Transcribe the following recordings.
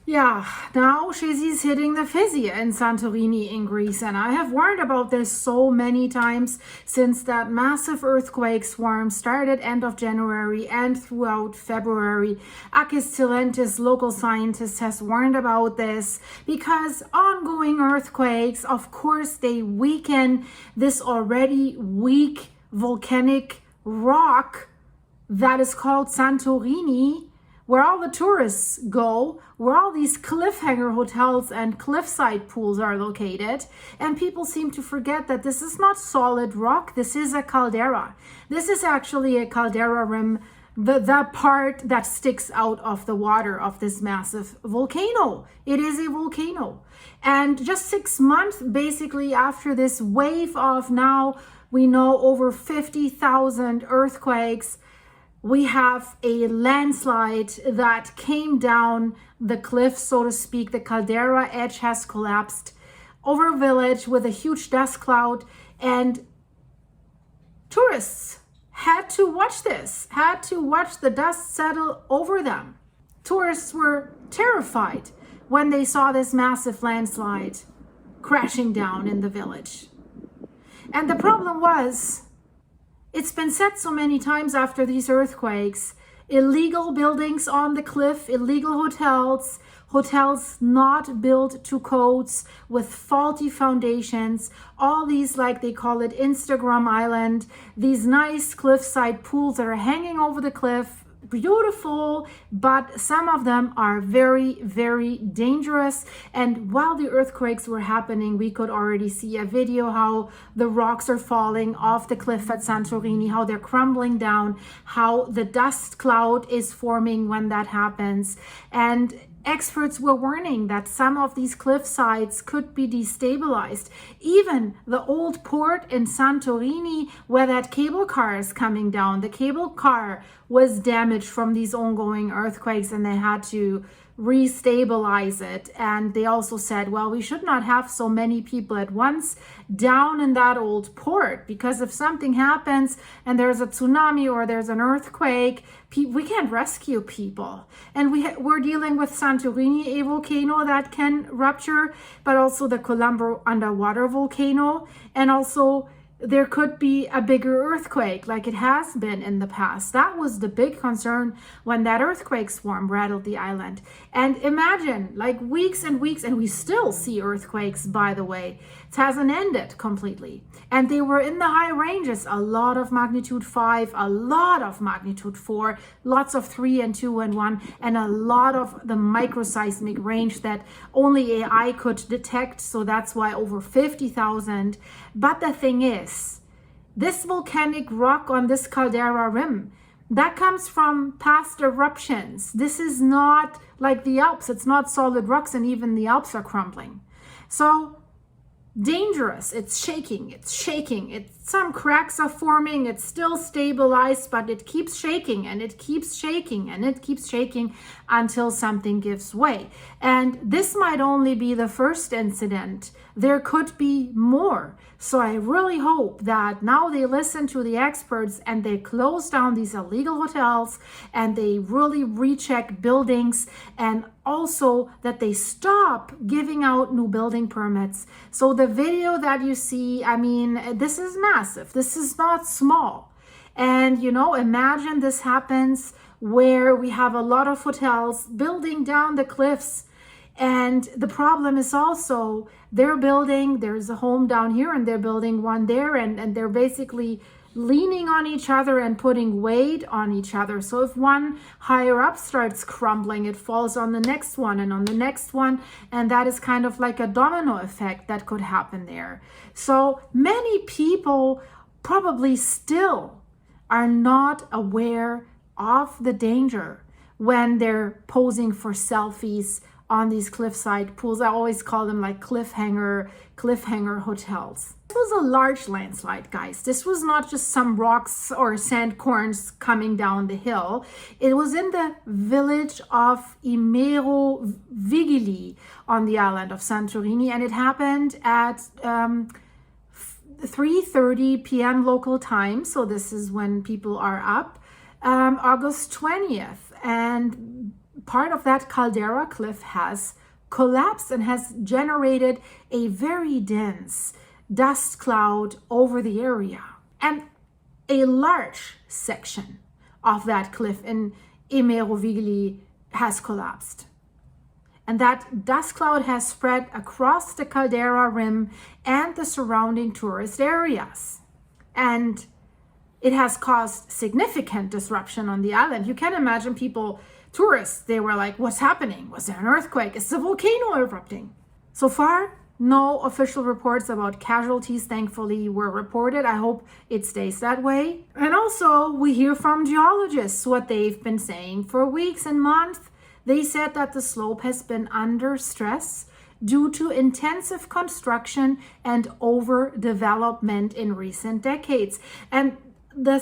Yeah, now Shizzy's hitting the fizzy in Santorini in Greece, and I have warned about this so many times since that massive earthquake swarm started end of January and throughout February. Akis Tilentis, local scientist, has warned about this because ongoing earthquakes, of course, they weaken this already weak volcanic rock that is called Santorini, where all the tourists go, where all these cliffhanger hotels and cliffside pools are located. And people seem to forget that this is not solid rock, this is a caldera. This is actually a caldera rim, the part that sticks out of the water of this massive volcano. It is a volcano. And just 6 months basically after this wave of, now we know, over 50,000 earthquakes, we have a landslide that came down the cliff, so to speak. The caldera edge has collapsed over a village with a huge dust cloud, and tourists had to watch this, had to watch the dust settle over them. Tourists were terrified when they saw this massive landslide crashing down in the village. And the problem was, it's been said so many times after these earthquakes, illegal buildings on the cliff, illegal hotels, hotels not built to codes with faulty foundations, all these, like they call it, Instagram Island, these nice cliffside pools that are hanging over the cliff, beautiful, but some of them are very, very dangerous. And while the earthquakes were happening, we could already see a video how the rocks are falling off the cliff at Santorini, how they're crumbling down, how the dust cloud is forming when that happens. And experts were warning that some of these cliff sides could be destabilized. Even the old port in Santorini, where that cable car is coming down, the cable car was damaged from these ongoing earthquakes, and they had to restabilize it. And they also said, well, we should not have so many people at once down in that old port, because if something happens and there's a tsunami or there's an earthquake, we can't rescue people. And we're dealing with Santorini, a volcano that can rupture, but also the Kolumbo underwater volcano. And also there could be a bigger earthquake like it has been in the past. That was the big concern when that earthquake swarm rattled the island. And imagine, like, weeks and weeks, and we still see earthquakes, by the way. It hasn't ended completely. And they were in the high ranges, a lot of magnitude 5, a lot of magnitude 4, lots of 3 and 2 and 1, and a lot of the microseismic range that only AI could detect. So that's why over 50,000. But the thing is, this volcanic rock on this caldera rim, that comes from past eruptions. This is not like the Alps. It's not solid rocks, and even the Alps are crumbling. So dangerous. It's shaking. It's shaking. Some cracks are forming. It's still stabilized, but it keeps shaking, and it keeps shaking, and it keeps shaking until something gives way. And this might only be the first incident. There could be more. So I really hope that now they listen to the experts and they close down these illegal hotels, and they really recheck buildings, and also that they stop giving out new building permits. So the video that you see, I mean, this is massive. This is not small. And, you know, imagine this happens where we have a lot of hotels building down the cliffs. And the problem is also they're building, there's a home down here and they're building one there, and they're basically leaning on each other and putting weight on each other. So if one higher up starts crumbling, it falls on the next one and on the next one. And that is kind of like a domino effect that could happen there. So many people probably still are not aware of the danger when they're posing for selfies on these cliffside pools. I always call them like cliffhanger hotels. This was a large landslide, guys. This was not just some rocks or sand corns coming down the hill. It was in the village of Imerovigli on the island of Santorini, and it happened at 3:30 p.m. local time. So this is when people are up, August 20th. And part of that caldera cliff has collapsed and has generated a very dense dust cloud over the area. And a large section of that cliff in Imerovigli has collapsed. And that dust cloud has spread across the caldera rim and the surrounding tourist areas. And it has caused significant disruption on the island. You can imagine people, tourists, they were like, what's happening? Was there an earthquake? Is the volcano erupting? So far, no official reports about casualties, thankfully, were reported. I hope it stays that way. And also, we hear from geologists what they've been saying for weeks and months. They said that the slope has been under stress due to intensive construction and overdevelopment in recent decades. And the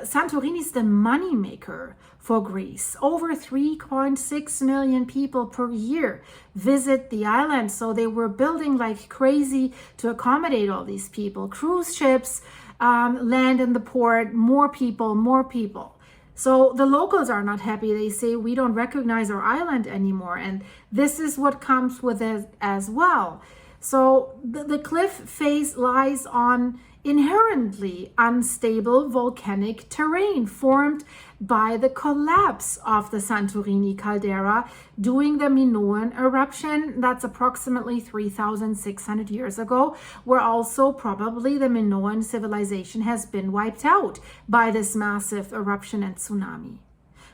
Santorini is the moneymaker for Greece. Over 3.6 million people per year visit the island. So they were building like crazy to accommodate all these people. Cruise ships land in the port, more people. So the locals are not happy. They say, we don't recognize our island anymore. And this is what comes with it as well. So the cliff face lies on inherently unstable volcanic terrain formed by the collapse of the Santorini caldera during the Minoan eruption. That's approximately 3,600 years ago, where also probably the Minoan civilization has been wiped out by this massive eruption and tsunami.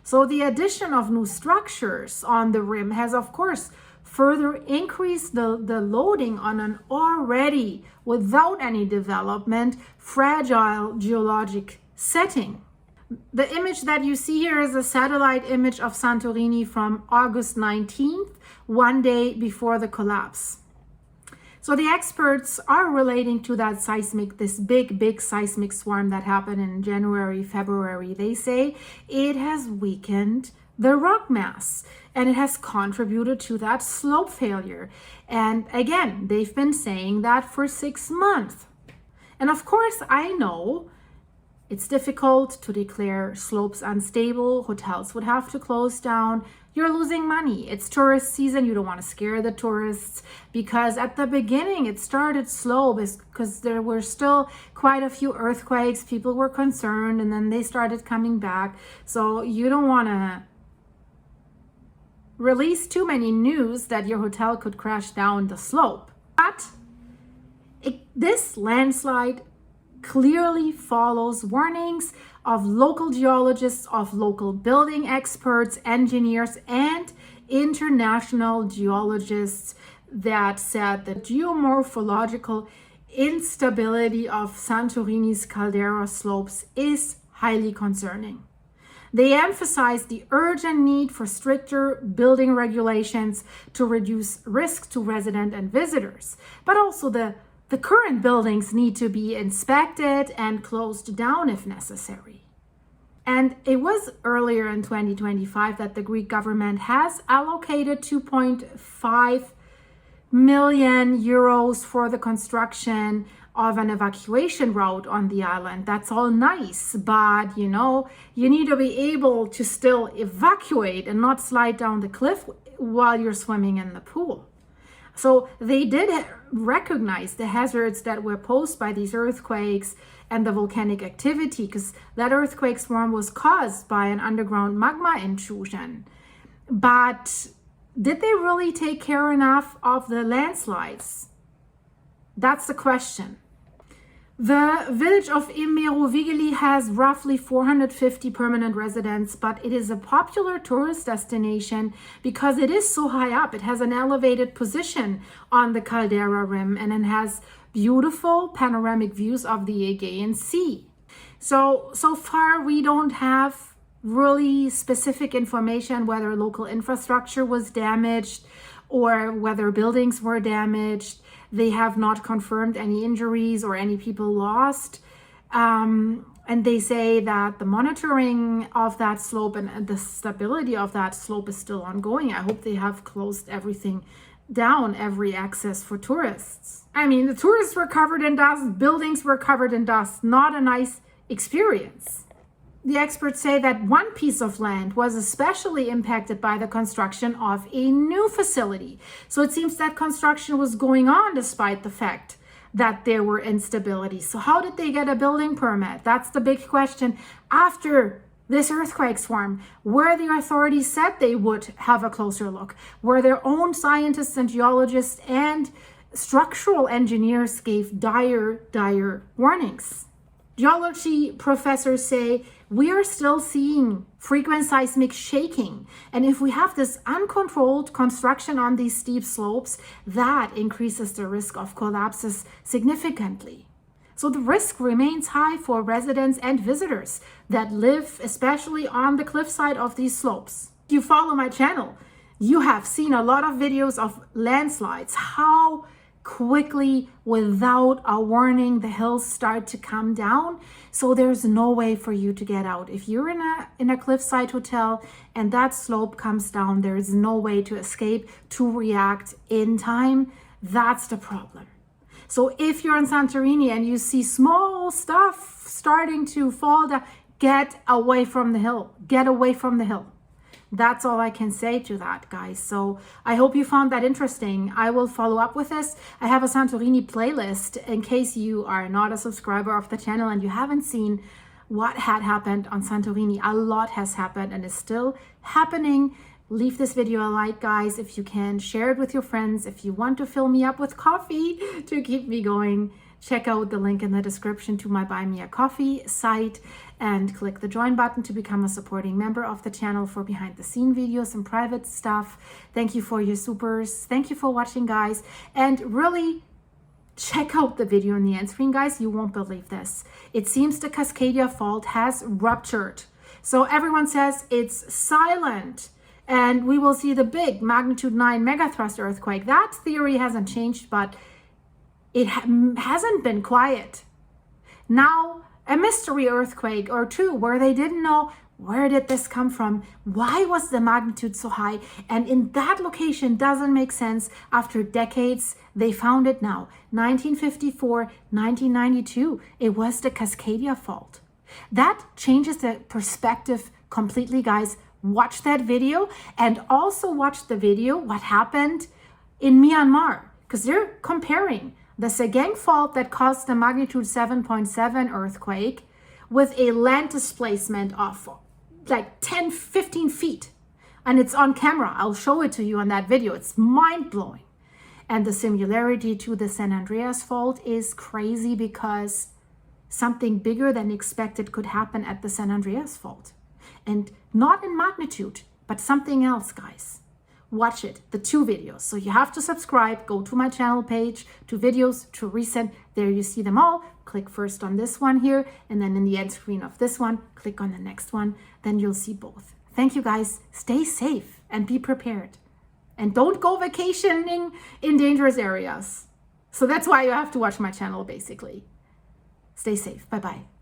So the addition of new structures on the rim has, of course, further increase the loading on an already, without any development, fragile geologic setting. The image that you see here is a satellite image of Santorini from August 19th, one day before the collapse. So the experts are relating to that seismic, this big seismic swarm that happened in January, February. They say it has weakened the rock mass, and it has contributed to that slope failure. And again, they've been saying that for 6 months. And of course, I know it's difficult to declare slopes unstable. Hotels would have to close down. You're losing money. It's tourist season. You don't want to scare the tourists, because at the beginning it started slow because there were still quite a few earthquakes. People were concerned, and then they started coming back. So you don't want to release too many news that your hotel could crash down the slope. But this landslide clearly follows warnings of local geologists, of local building experts, engineers, and international geologists that said the geomorphological instability of Santorini's caldera slopes is highly concerning. They emphasize the urgent need for stricter building regulations to reduce risk to residents and visitors. But also the current buildings need to be inspected and closed down if necessary. And it was earlier in 2025 that the Greek government has allocated 2.5 million euros for the construction of an evacuation route on the island. That's all nice, but you need to be able to still evacuate and not slide down the cliff while you're swimming in the pool. So they did recognize the hazards that were posed by these earthquakes and the volcanic activity, because that earthquake swarm was caused by an underground magma intrusion. But did they really take care enough of the landslides? That's the question. The village of Imerovigli has roughly 450 permanent residents, but it is a popular tourist destination because it is so high up. It has an elevated position on the caldera rim, and it has beautiful panoramic views of the Aegean Sea. So far we don't have really specific information whether local infrastructure was damaged or whether buildings were damaged. They have not confirmed any injuries or any people lost. And they say that the monitoring of that slope and the stability of that slope is still ongoing. I hope they have closed everything down, every access for tourists. I mean, the tourists were covered in dust, buildings were covered in dust. Not a nice experience. the experts say that one piece of land was especially impacted by the construction of a new facility. So it seems that construction was going on despite the fact that there were instabilities. So how did they get a building permit? That's the big question. After this earthquake swarm, where the authorities said they would have a closer look, where their own scientists and geologists and structural engineers gave dire warnings. Geology professors say we are still seeing frequent seismic shaking. And if we have this uncontrolled construction on these steep slopes, that increases the risk of collapses significantly. So the risk remains high for residents and visitors that live especially on the cliffside of these slopes. If you follow my channel, you have seen a lot of videos of landslides, how quickly without a warning the hills start to come down. So there's no way for you to get out. If you're in a cliffside hotel and that slope comes down, there is no way to escape, to react in time. That's the problem. So if you're in Santorini and you see small stuff starting to fall down, get away from the hill. Get away from the hill. That's all I can say to that, guys. So I hope you found that interesting. I will follow up with this. I have a Santorini playlist in case you are not a subscriber of the channel and you haven't seen what had happened on Santorini. A lot has happened and is still happening. Leave this video a like, guys, if you can. Share it with your friends. If you want to fill me up with coffee to keep me going, check out the link in the description to my Buy Me a Coffee site and click the join button to become a supporting member of the channel for behind the scene videos and private stuff. Thank you for your supers. Thank you for watching, guys. And really check out the video on the end screen, guys. You won't believe this. It seems the Cascadia fault has ruptured. So everyone says it's silent and we will see the big magnitude 9 megathrust earthquake. That theory hasn't changed, but it hasn't been quiet. Now, a mystery earthquake or two where they didn't know where did this come from, why was the magnitude so high, and in that location doesn't make sense. After decades, they found it now. 1954, 1992, it was the Cascadia fault. That changes the perspective completely, guys. Watch that video and also watch the video what happened in Myanmar, because they're comparing the Segeng fault that caused the magnitude 7.7 earthquake with a land displacement of like 10, 15 feet. And it's on camera. I'll show it to you on that video. It's mind-blowing. And the similarity to the San Andreas fault is crazy because something bigger than expected could happen at the San Andreas fault. And not in magnitude, but something else, guys. Watch it, the two videos. So you have to subscribe, go to my channel page, to videos, to recent. There you see them all. Click first on this one here, and then in the end screen of this one, click on the next one. Then you'll see both. Thank you, guys. Stay safe and be prepared. And don't go vacationing in dangerous areas. So that's why you have to watch my channel, basically. Stay safe. Bye-bye.